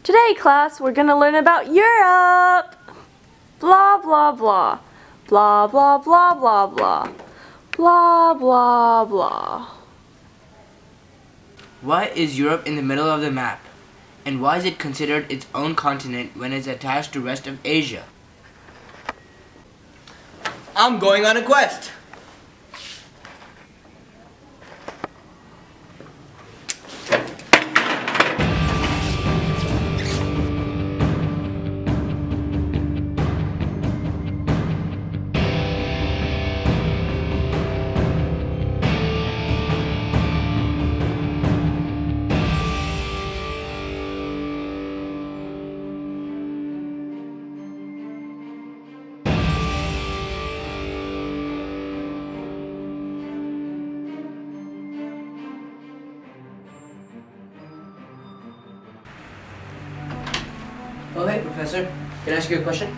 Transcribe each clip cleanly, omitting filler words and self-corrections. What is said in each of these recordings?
Today, class, we're going to learn about Europe. Blah, blah, blah. Blah, blah, blah, blah, blah. Blah, blah, blah. Why is Europe in the middle of the map? And why is it considered its own continent when it's attached to the rest of Asia? I'm going on a quest. Oh, hey, Professor. Can I ask you a question?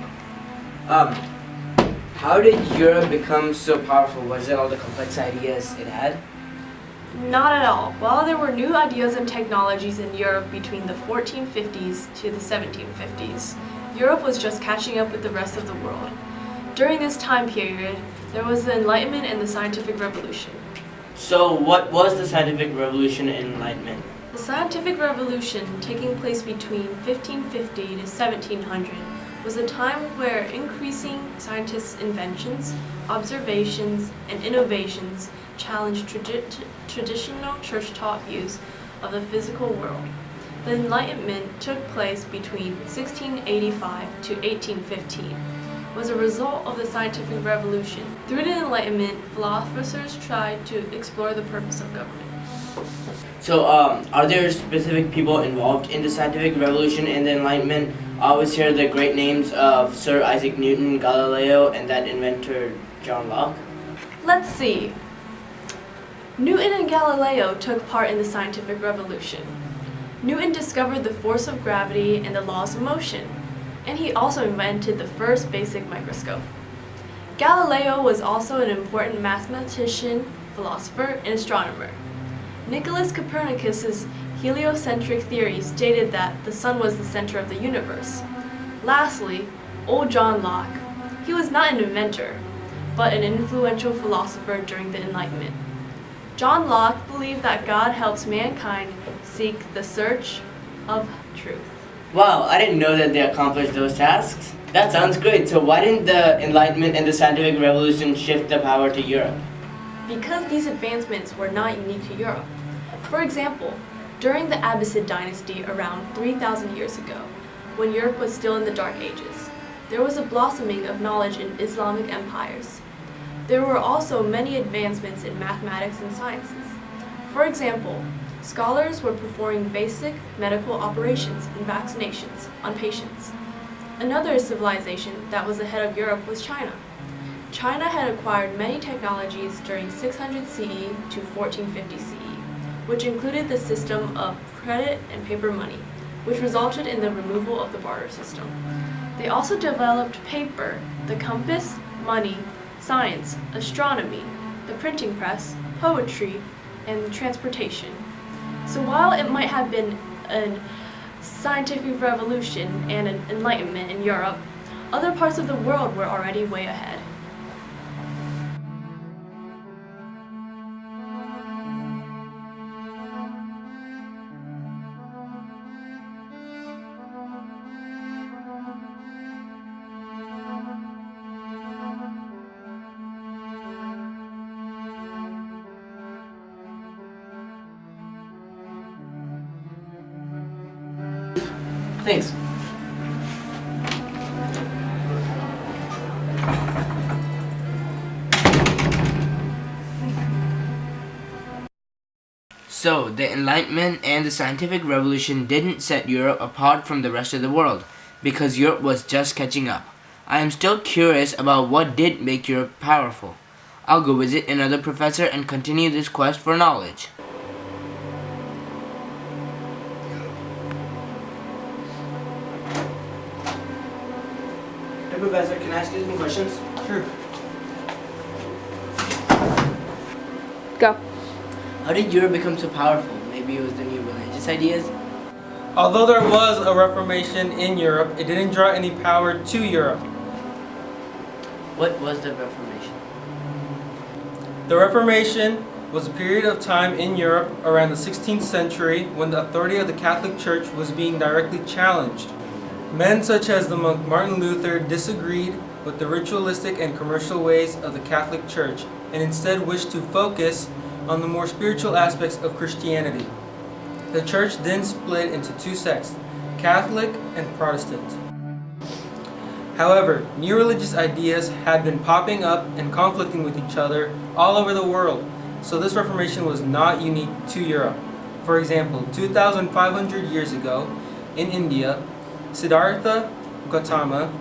How did Europe become so powerful? Was it all the complex ideas it had? Not at all. While there were new ideas and technologies in Europe between the 1450s to the 1750s, Europe was just catching up with the rest of the world. During this time period, there was the Enlightenment and the Scientific Revolution. So, what was the scientific revolution and enlightenment? The Scientific Revolution, taking place between 1550 to 1700, was a time where increasing scientists' inventions, observations, and innovations challenged traditional church-taught views of the physical world. The Enlightenment took place between 1685 to 1815. Was a result of the scientific revolution. Through the Enlightenment, philosophers tried to explore the purpose of government. So, are there specific people involved in the scientific revolution and the Enlightenment? I always hear the great names of Sir Isaac Newton, Galileo, and that inventor John Locke. Let's see. Newton and Galileo took part in the scientific revolution. Newton discovered the force of gravity and the laws of motion, and he also invented the first basic microscope. Galileo was also an important mathematician, philosopher, and astronomer. Nicholas Copernicus's heliocentric theory stated that the sun was the center of the universe. Lastly, old John Locke. He was not an inventor, but an influential philosopher during the Enlightenment. John Locke believed that God helps mankind seek the search of truth. Wow, I didn't know that they accomplished those tasks. That sounds great. So why didn't the Enlightenment and the scientific revolution shift the power to Europe? Because these advancements were not unique to Europe. For example, during the Abbasid dynasty around 3,000 years ago, when Europe was still in the Dark Ages, there was a blossoming of knowledge in Islamic empires. There were also many advancements in mathematics and sciences. For example, scholars were performing basic medical operations and vaccinations on patients. Another civilization that was ahead of Europe was China. China had acquired many technologies during 600 CE to 1450 CE, which included the system of credit and paper money, which resulted in the removal of the barter system. They also developed paper, the compass, money, science, astronomy, the printing press, poetry, and transportation. So while it might have been a scientific revolution and an enlightenment in Europe, other parts of the world were already way ahead. Thanks. So, the Enlightenment and the scientific revolution didn't set Europe apart from the rest of the world, because Europe was just catching up. I am still curious about what did make Europe powerful. I'll go visit another professor and continue this quest for knowledge. Hey, Professor, can I ask you some questions? Sure. Go. How did Europe become so powerful? Maybe it was the new religious ideas? Although there was a Reformation in Europe, it didn't draw any power to Europe. What was the Reformation? The Reformation was a period of time in Europe around the 16th century when the authority of the Catholic Church was being directly challenged. Men such as the monk Martin Luther disagreed with the ritualistic and commercial ways of the Catholic Church and instead wished to focus on the more spiritual aspects of Christianity. The church then split into two sects, Catholic and Protestant. However, new religious ideas had been popping up and conflicting with each other all over the world, so this Reformation was not unique to Europe. For example, 2,500 years ago, in India, Siddhartha Gautama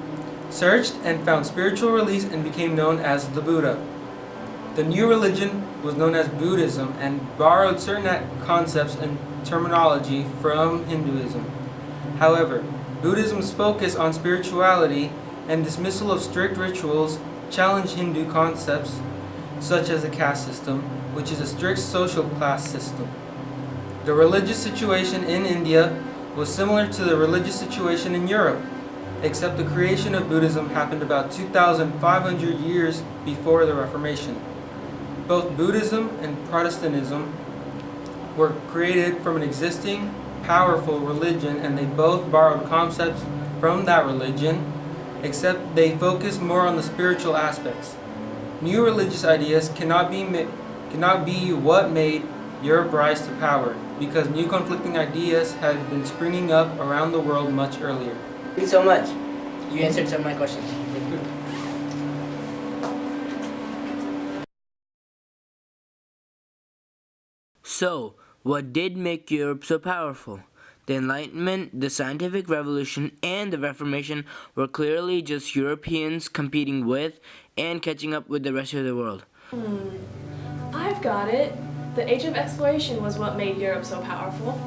searched and found spiritual release and became known as the Buddha. The new religion was known as Buddhism and borrowed certain concepts and terminology from Hinduism. However, Buddhism's focus on spirituality and dismissal of strict rituals challenged Hindu concepts such as the caste system, which is a strict social class system. The religious situation in India was similar to the religious situation in Europe, except the creation of Buddhism happened about 2,500 years before the Reformation. Both Buddhism and Protestantism were created from an existing, powerful religion, and they both borrowed concepts from that religion, except they focused more on the spiritual aspects. New religious ideas cannot be what made Europe rise to power, because new conflicting ideas had been springing up around the world much earlier. Thank you so much. You answered some of my questions. So, what did make Europe so powerful? The Enlightenment, the Scientific Revolution, and the Reformation were clearly just Europeans competing with and catching up with the rest of the world. I've got it. The Age of Exploration was what made Europe so powerful.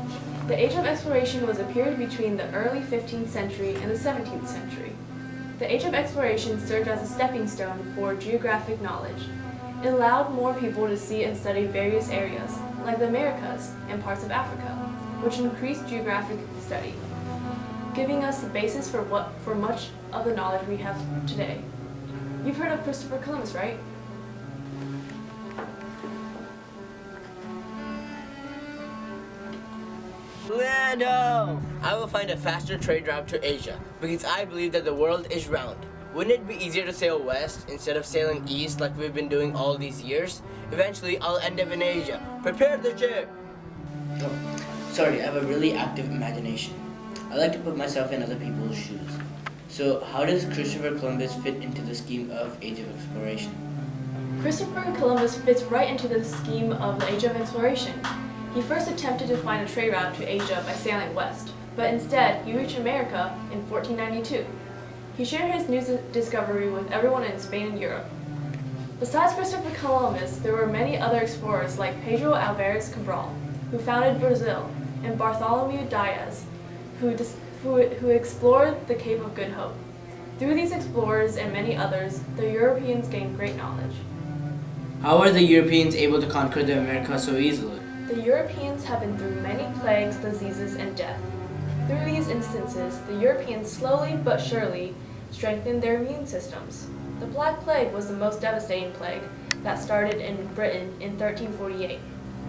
The Age of Exploration was a period between the early 15th century and the 17th century. The Age of Exploration served as a stepping stone for geographic knowledge. It allowed more people to see and study various areas, like the Americas and parts of Africa, which increased geographic study, giving us the basis for much of the knowledge we have today. You've heard of Christopher Columbus, right? Lando! I will find a faster trade route to Asia because I believe that the world is round. Wouldn't it be easier to sail west instead of sailing east like we've been doing all these years? Eventually, I'll end up in Asia. Prepare the chair! Oh, sorry, I have a really active imagination. I like to put myself in other people's shoes. So, how does Christopher Columbus fit into the scheme of Age of Exploration? Christopher Columbus fits right into the scheme of the Age of Exploration. He first attempted to find a trade route to Asia by sailing west, but instead he reached America in 1492. He shared his new discovery with everyone in Spain and Europe. Besides Christopher Columbus, there were many other explorers like Pedro Alvarez Cabral, who founded Brazil, and Bartholomew Diaz, who explored the Cape of Good Hope. Through these explorers and many others, the Europeans gained great knowledge. How were the Europeans able to conquer the Americas so easily? The Europeans have been through many plagues, diseases, and death. Through these instances, the Europeans slowly but surely strengthened their immune systems. The Black Plague was the most devastating plague that started in Britain in 1348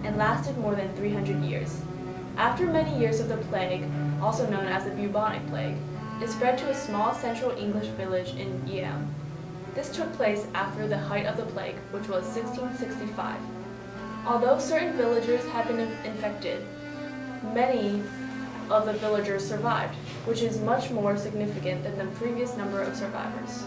and lasted more than 300 years. After many years of the plague, also known as the bubonic plague, it spread to a small central English village in Neal. This took place after the height of the plague, which was 1665. Although certain villagers had been infected, many of the villagers survived, which is much more significant than the previous number of survivors.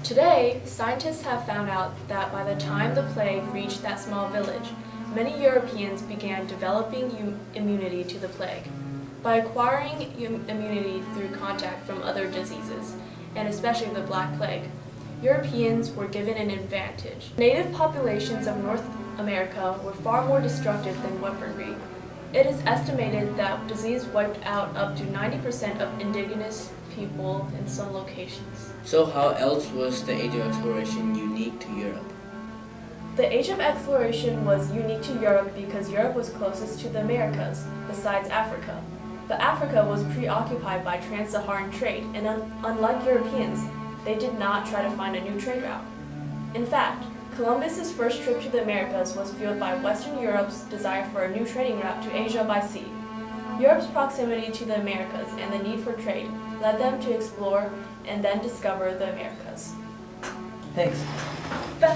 Today, scientists have found out that by the time the plague reached that small village, many Europeans began developing immunity to the plague. By acquiring immunity through contact from other diseases, and especially the Black Plague, Europeans were given an advantage. Native populations of North America were far more destructive than weaponry. It is estimated that disease wiped out up to 90% of indigenous people in some locations. So how else was the Age of Exploration unique to Europe? The Age of Exploration was unique to Europe because Europe was closest to the Americas, besides Africa. But Africa was preoccupied by trans-Saharan trade, and unlike Europeans, they did not try to find a new trade route. In fact, Columbus's first trip to the Americas was fueled by Western Europe's desire for a new trading route to Asia by sea. Europe's proximity to the Americas and the need for trade led them to explore and then discover the Americas. Thanks. Can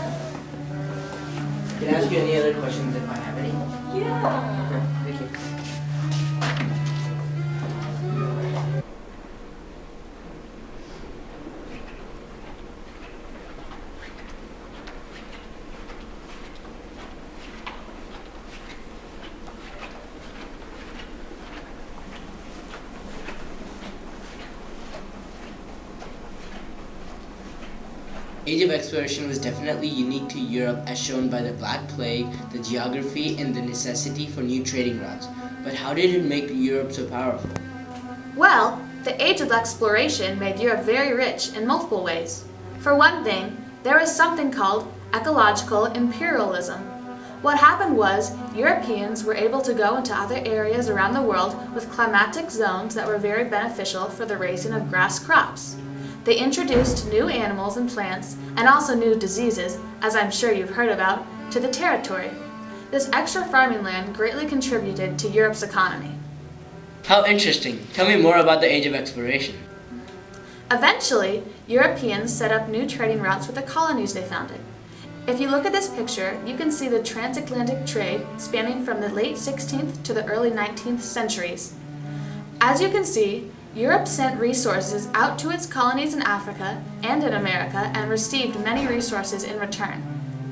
I ask you any other questions if I have any? Yeah. Thank you. Age of exploration was definitely unique to Europe as shown by the Black Plague, the geography, and the necessity for new trading routes. But how did it make Europe so powerful? Well, the Age of Exploration made Europe very rich in multiple ways. For one thing, there was something called ecological imperialism. What happened was, Europeans were able to go into other areas around the world with climatic zones that were very beneficial for the raising of grass crops. They introduced new animals and plants, and also new diseases, as I'm sure you've heard about, to the territory. This extra farming land greatly contributed to Europe's economy. How interesting. Tell me more about the Age of Exploration. Eventually, Europeans set up new trading routes with the colonies they founded. If you look at this picture, you can see the transatlantic trade spanning from the late 16th to the early 19th centuries. As you can see, Europe sent resources out to its colonies in Africa and in America and received many resources in return.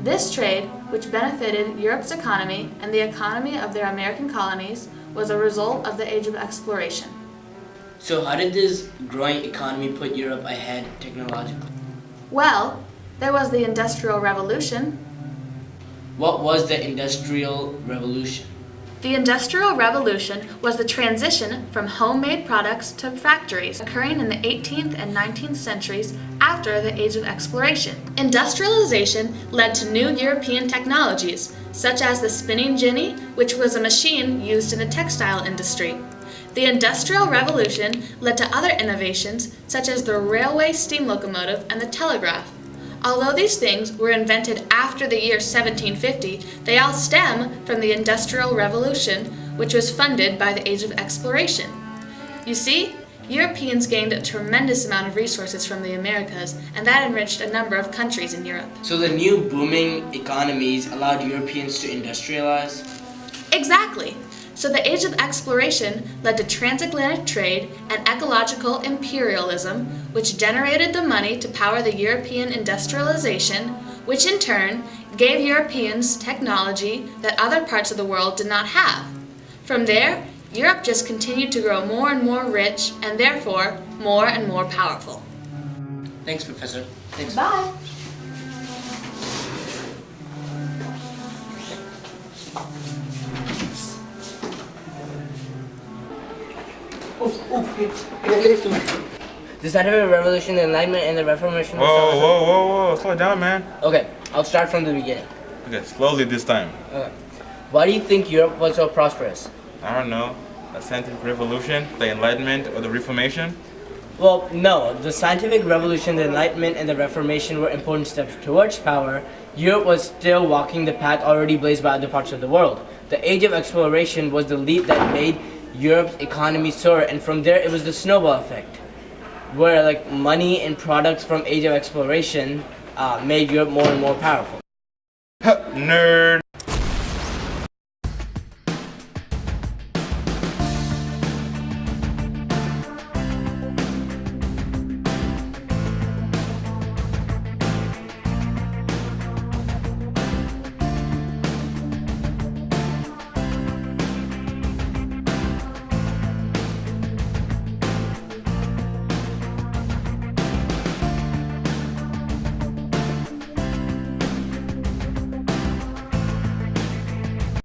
This trade, which benefited Europe's economy and the economy of their American colonies, was a result of the Age of Exploration. So how did this growing economy put Europe ahead technologically? Well, there was the Industrial Revolution. What was the Industrial Revolution? The Industrial Revolution was the transition from homemade products to factories, occurring in the 18th and 19th centuries after the Age of Exploration. Industrialization led to new European technologies, such as the spinning jenny, which was a machine used in the textile industry. The Industrial Revolution led to other innovations, such as the railway steam locomotive and the telegraph. Although these things were invented after the year 1750, they all stem from the Industrial Revolution, which was funded by the Age of Exploration. You see, Europeans gained a tremendous amount of resources from the Americas, and that enriched a number of countries in Europe. So the new booming economies allowed Europeans to industrialize? Exactly. So the Age of Exploration led to transatlantic trade and ecological imperialism, which generated the money to power the European industrialization, which in turn gave Europeans technology that other parts of the world did not have. From there, Europe just continued to grow more and more rich, and therefore more and more powerful. Thanks, Professor. Thanks. Bye. The scientific revolution, the Enlightenment, and the Reformation. Whoa, slow down, man. Okay, I'll start from the beginning. Okay, slowly this time. Okay. Why do you think Europe was so prosperous? I don't know. The scientific revolution, the Enlightenment, or the Reformation? Well, no. The scientific revolution, the Enlightenment, and the Reformation were important steps towards power. Europe was still walking the path already blazed by other parts of the world. The Age of Exploration was the leap that made Europe's economy soar, and from there it was the snowball effect, where like money and products from Age of Exploration made Europe more and more powerful. Nerd.